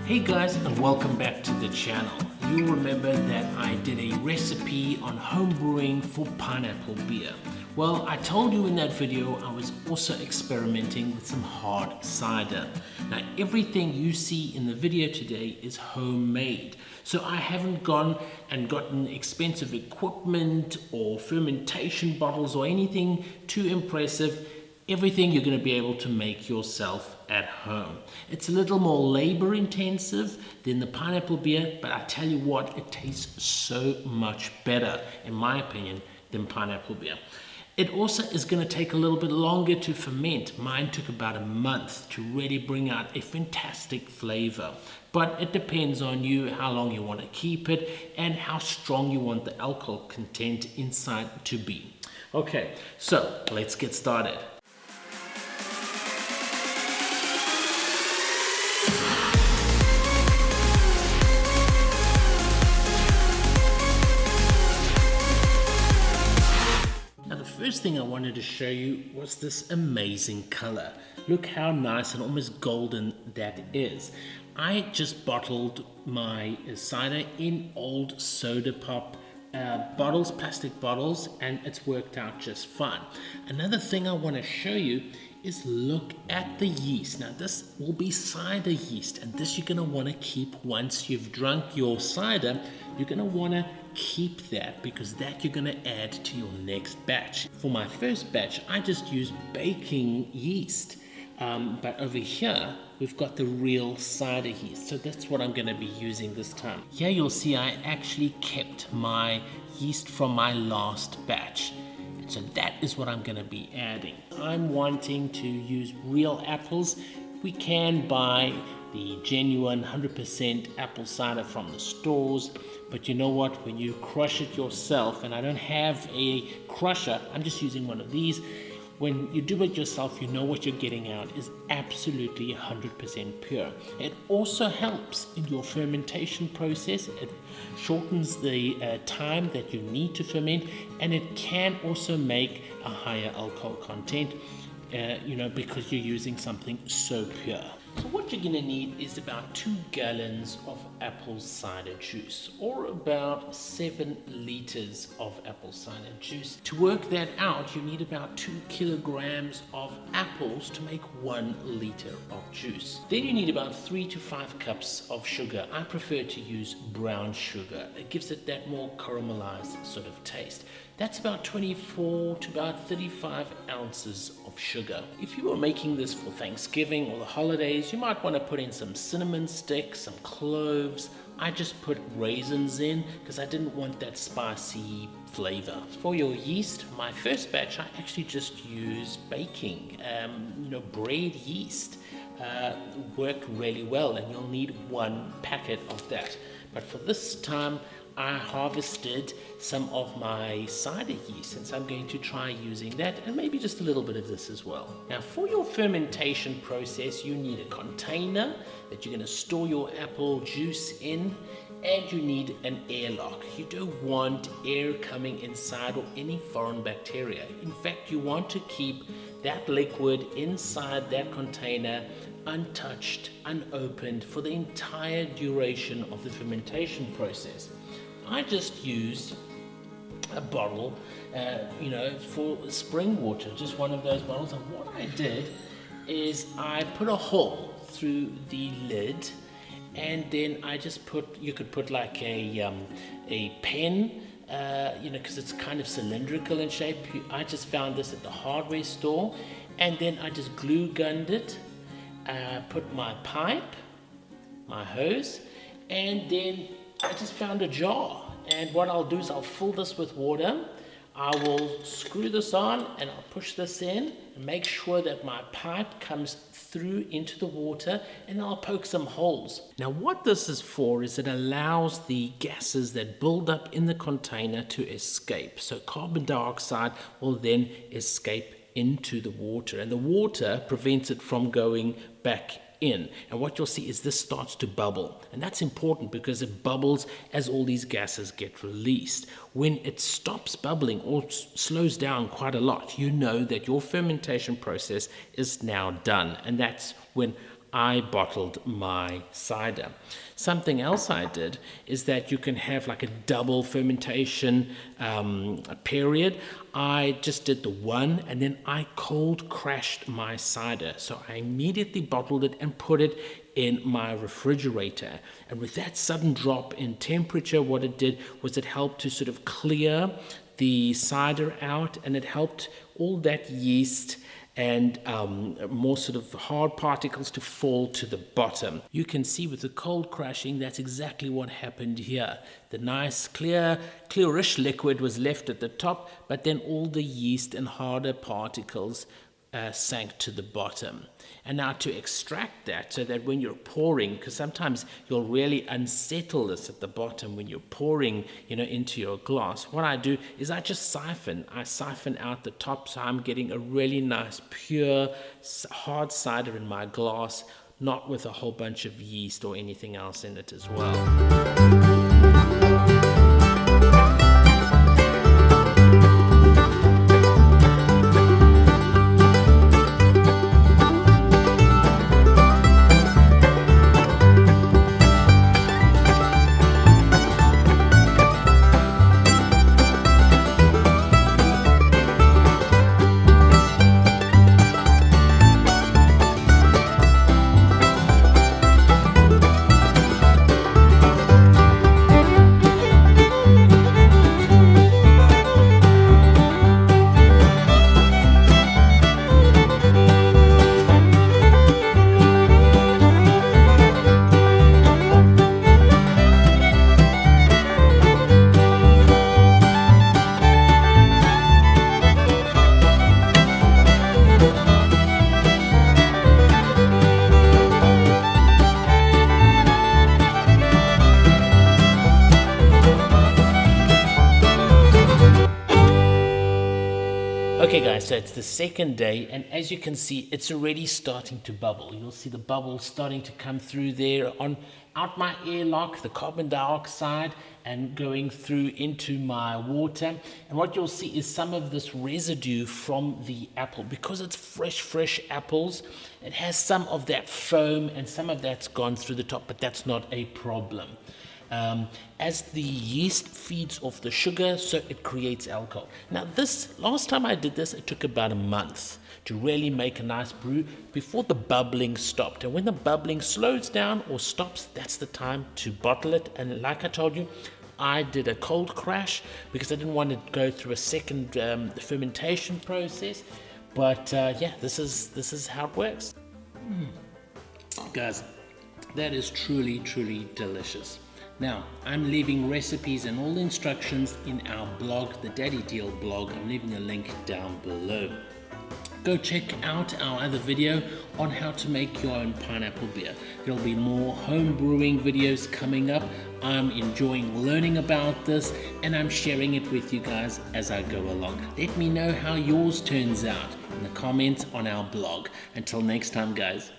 Hey guys, and welcome back to the channel. You'll remember that I did a recipe on home brewing for pineapple beer. Well, I told you in that video I was also experimenting with some hard cider. Now everything you see in the video today is homemade. So I haven't gone and gotten expensive equipment or fermentation bottles or anything too impressive. Everything you're going to be able to make yourself at home. It's a little more labor intensive than the pineapple beer, but I tell you what, it tastes so much better, in my opinion, than pineapple beer. It also is going to take a little bit longer to ferment. Mine took about a month to really bring out a fantastic flavor. But it depends on you, how long you want to keep it, and how strong you want the alcohol content inside to be. Okay, so let's get started. First thing I wanted to show you was this amazing color. Look how nice and almost golden that is. I just bottled my cider in old soda pop bottles, plastic bottles, and it's worked out just fine. Another thing I want to show you is look at the yeast. Now this will be cider yeast, and this you're going to want to keep once you've drunk your cider. You're going to want to keep that because that you're going to add to your next batch. For my first batch, I just used baking yeast, but over here we've got the real cider yeast, so that's what I'm going to be using this time. Here you'll see I actually kept my yeast from my last batch, so that is what I'm going to be adding. I'm wanting to use real apples. We can buy the genuine 100% apple cider from the stores, but you know what, when you crush it yourself, and I don't have a crusher, I'm just using one of these. When you do it yourself, you know what you're getting out is absolutely 100% pure. It also helps in your fermentation process. It shortens the time that you need to ferment, and it can also make a higher alcohol content, because you're using something so pure. So what you're going to need is about 2 gallons of apple cider juice, or about 7 liters of apple cider juice. To work that out, you need about 2 kilograms of apples to make 1 liter of juice. Then you need about 3 to 5 cups of sugar. I prefer to use brown sugar. It gives it that more caramelized sort of taste. That's about 24 to about 35 ounces of sugar. If you were making this for Thanksgiving or the holidays, you might want to put in some cinnamon sticks, some cloves. I just put raisins in because I didn't want that spicy flavor. For your yeast, my first batch, I actually just used baking, bread yeast. Worked really well, and you'll need 1 packet of that. But for this time, I harvested some of my cider yeast, and so I'm going to try using that, and maybe just a little bit of this as well. Now for your fermentation process, you need a container that you're going to store your apple juice in, and you need an airlock. You don't want air coming inside or any foreign bacteria. In fact, you want to keep that liquid inside that container untouched, unopened for the entire duration of the fermentation process. I just used a bottle, for spring water, just one of those bottles. And what I did is I put a hole through the lid, and then I just you could put like a pen, because it's kind of cylindrical in shape. I just found this at the hardware store, and then I just glue gunned it, put my pipe, my hose, and then I just found a jar. And what I'll do is I'll fill this with water. I will screw this on, and I'll push this in and make sure that my pipe comes through into the water, and I'll poke some holes. Now what this is for is it allows the gases that build up in the container to escape. So carbon dioxide will then escape into the water, and the water prevents it from going back in. And what you'll see is this starts to bubble, and that's important because it bubbles as all these gases get released. When it stops bubbling or slows down quite a lot, you know that your fermentation process is now done, and that's when I bottled my cider. Something else I did is that you can have like a double fermentation period. I just did the one, and then I cold crashed my cider. So I immediately bottled it and put it in my refrigerator. And with that sudden drop in temperature, what it did was it helped to sort of clear the cider out, and it helped all that yeast and more sort of hard particles to fall to the bottom. You can see with the cold crashing, that's exactly what happened here. The nice clearish liquid was left at the top, but then all the yeast and harder particles sank to the bottom. And now to extract that, so that when you're pouring, because sometimes you'll really unsettle this at the bottom when you're pouring, into your glass. What I do is I just siphon. I siphon out the top, so I'm getting a really nice, pure, hard cider in my glass, not with a whole bunch of yeast or anything else in it as well. Okay guys, so it's the second day, and as you can see, it's already starting to bubble. You'll see the bubbles starting to come through there out my airlock, the carbon dioxide, and going through into my water. And what you'll see is some of this residue from the apple. Because it's fresh apples, it has some of that foam and some of that's gone through the top, but that's not a problem. As the yeast feeds off the sugar, so it creates alcohol. Now last time I did this, it took about a month to really make a nice brew before the bubbling stopped. And when the bubbling slows down or stops, that's the time to bottle it. And like I told you, I did a cold crash because I didn't want to go through a second fermentation process. But yeah, this is how it works. Guys, that is truly delicious. Now, I'm leaving recipes and all the instructions in our blog, the Daddy Deal blog. I'm leaving a link down below. Go check out our other video on how to make your own pineapple beer. There'll be more home brewing videos coming up. I'm enjoying learning about this, and I'm sharing it with you guys as I go along. Let me know how yours turns out in the comments on our blog. Until next time, guys.